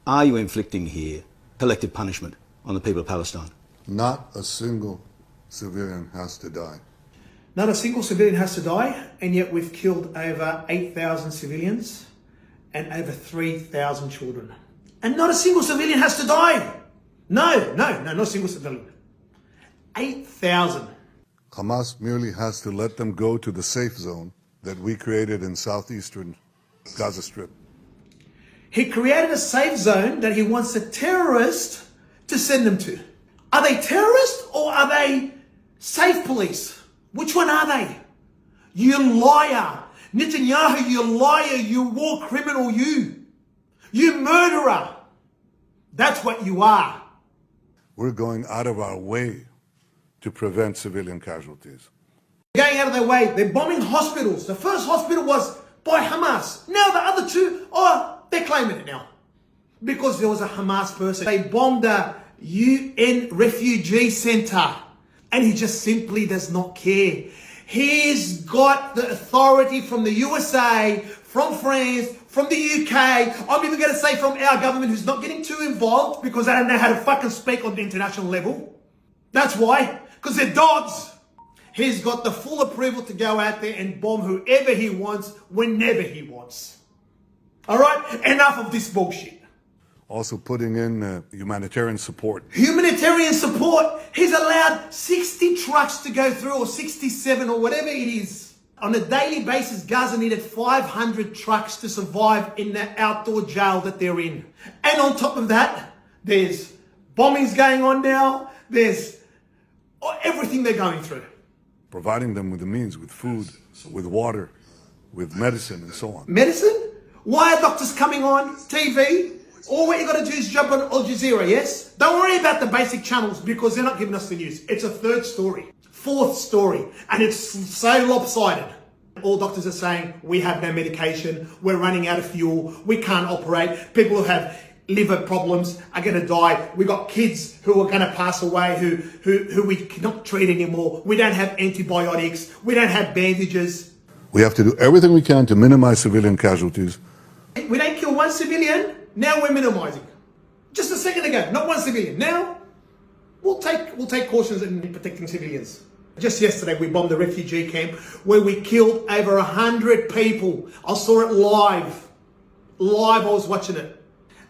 Are you inflicting here collective punishment on the people of Palestine? Not a single civilian has to die. Not a single civilian has to die, and yet we've killed over 8,000 civilians and over 3,000 children. And not a single civilian has to die. No, not a single civilian. 8,000. Hamas merely has to let them go to the safe zone that we created in southeastern Gaza Strip. He created a safe zone that he wants the terrorists to send them to. Are they terrorists or are they safe police? Which one are they? You liar. Netanyahu, you liar, you war criminal, you. You murderer. That's what you are. We're going out of our way to prevent civilian casualties. Going out of their way. They're bombing hospitals. The first hospital was by Hamas. Now the other two, they're claiming it now. Because there was a Hamas person. They bombed a UN refugee center. And he just simply does not care. He's got the authority from the USA, from France, from the UK. I'm even going to say from our government, who's not getting too involved because they don't know how to fucking speak on the international level. That's why. Because they're dogs. He's got the full approval to go out there and bomb whoever he wants, whenever he wants. All right? Enough of this bullshit. Also putting in humanitarian support. Humanitarian support. He's allowed 60 trucks to go through, or 67, or whatever it is. On a daily basis, Gaza needed 500 trucks to survive in the outdoor jail that they're in. And on top of that, there's bombings going on now. There's everything they're going through. Providing them with the means, with food, with water, with medicine, and so on. Medicine? Why are doctors coming on TV? All what you got to do is jump on Al Jazeera, yes? Don't worry about the basic channels because they're not giving us the news. It's a third story, fourth story, and it's so lopsided. All doctors are saying, we have no medication, we're running out of fuel, we can't operate. People who have liver problems are going to die. We got kids who are going to pass away who we cannot treat anymore. We don't have antibiotics. We don't have bandages. We have to do everything we can to minimize civilian casualties. We don't kill one civilian. Now we're minimizing. Just a second ago, not one civilian. Now we'll take cautions in protecting civilians. Just yesterday, we bombed a refugee camp where we killed over 100 people. I saw it live. I was watching it.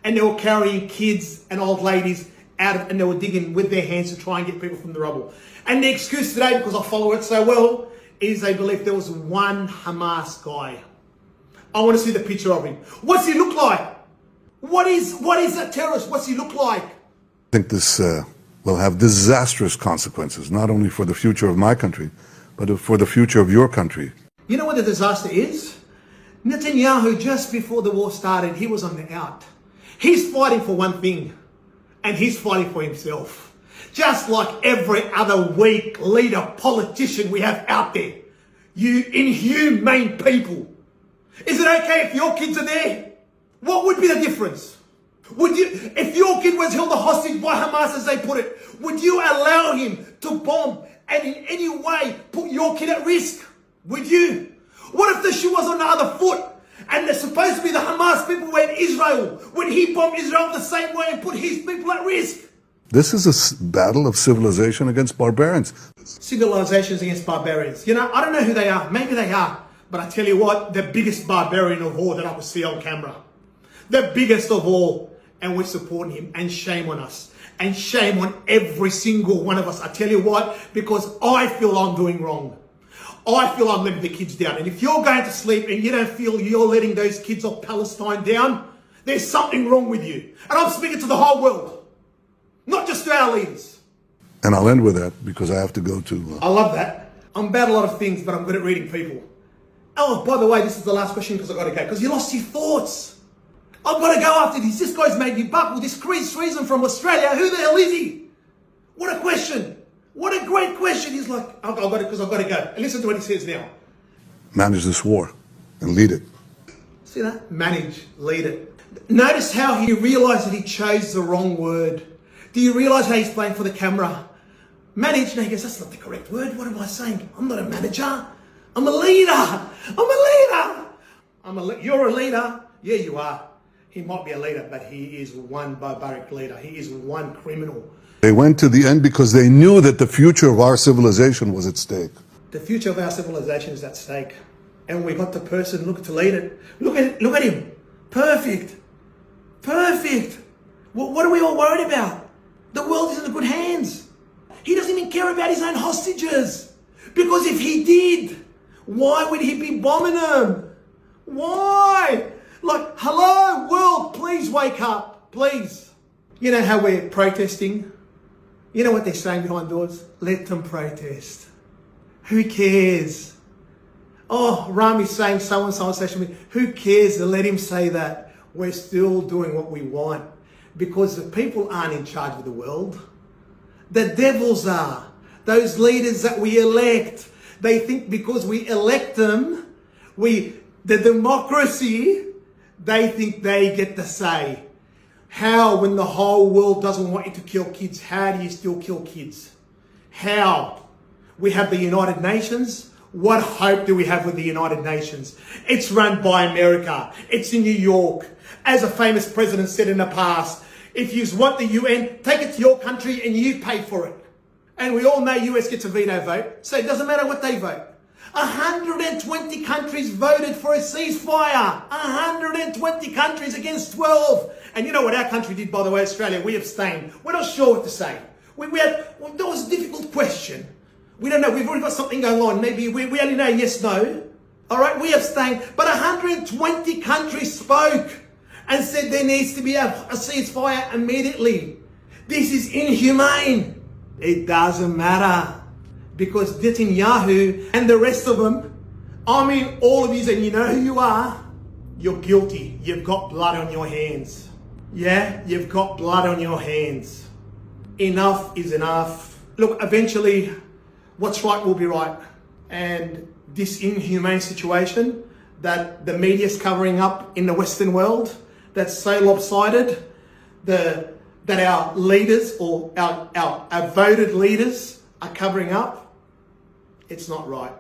And they were carrying kids and old ladies out and they were digging with their hands to try and get people from the rubble. And the excuse today, because I follow it so well, is they believe there was one Hamas guy. I want to see the picture of him. What's he look like? What is a terrorist? What's he look like? I think this will have disastrous consequences, not only for the future of my country, but for the future of your country. You know what the disaster is? Netanyahu, just before the war started, he was on the out. He's fighting for one thing, and he's fighting for himself. Just like every other weak leader, politician we have out there. You inhumane people. Is it okay if your kids are there? What would be the difference? Would you, if your kid was held a hostage by Hamas, as they put it, would you allow him to bomb and in any way put your kid at risk? Would you? What if the shoe was on the other foot and they're supposed to be the Hamas people were in Israel? Would he bomb Israel the same way and put his people at risk? This is a battle of civilization against barbarians. Civilizations against barbarians. You know, I don't know who they are. Maybe they are. But I tell you what, the biggest barbarian of all that I will see on camera. The biggest of all. And we're supporting him. And shame on us. And shame on every single one of us. I tell you what, because I feel I'm doing wrong. I feel I'm letting the kids down. And if you're going to sleep and you don't feel you're letting those kids of Palestine down, there's something wrong with you. And I'm speaking to the whole world. Not just to our leaders. And I'll end with that because I have to go to... I love that. I'm bad at a lot of things, but I'm good at reading people. Oh, by the way, this is the last question because I've got to go. Because you lost your thoughts. I've got to go after this. This guy's made me buckle. This Chris Reason from Australia. Who the hell is he? What a question. What a great question. He's like, I've got it because I've got to go. And listen to what he says now. Manage this war and lead it. See that? Manage, lead it. Notice how he realized that he chose the wrong word. Do you realize how he's playing for the camera? Manage. Now he goes, that's not the correct word. What am I saying? I'm not a manager. I'm a leader. I'm a leader. You're a leader. Yeah, you are. He might be a leader, but he is one barbaric leader. He is one criminal. They went to the end because they knew that the future of our civilization was at stake. The future of our civilization is at stake. And we got the person looking to lead it. Look at him. Perfect. Perfect. What are we all worried about? The world is in good hands. He doesn't even care about his own hostages. Because if he did, why would he be bombing them? Why? Like, hello, world, please wake up. Please. You know how we're protesting? You know what they're saying behind doors? Let them protest. Who cares? Oh, Rami's saying so-and-so on social media. Who cares? Let him say that. We're still doing what we want. Because the people aren't in charge of the world. The devils are. Those leaders that we elect. They think because we elect them, the democracy, they think they get the say. How, when the whole world doesn't want you to kill kids, how do you still kill kids? How? We have the United Nations. What hope do we have with the United Nations? It's run by America. It's in New York. As a famous president said in the past, if you want the UN, take it to your country and you pay for it. And we all know US gets a veto vote, so it doesn't matter what they vote. 120 countries voted for a ceasefire. 120 countries against 12. And you know what our country did, by the way, Australia? We abstained. We're not sure what to say. That was a difficult question. We don't know. We've already got something going on. Maybe we only know yes, no. All right, we abstained. But 120 countries spoke and said there needs to be a ceasefire immediately. This is inhumane. It doesn't matter. Because Netanyahu and the rest of them, I mean all of you, and you know who you are, you're guilty. You've got blood on your hands. Yeah, you've got blood on your hands. Enough is enough. Look, eventually, what's right will be right. And this inhumane situation that the media's covering up in the Western world, that's so lopsided, that our leaders or our voted leaders are covering up, it's not right.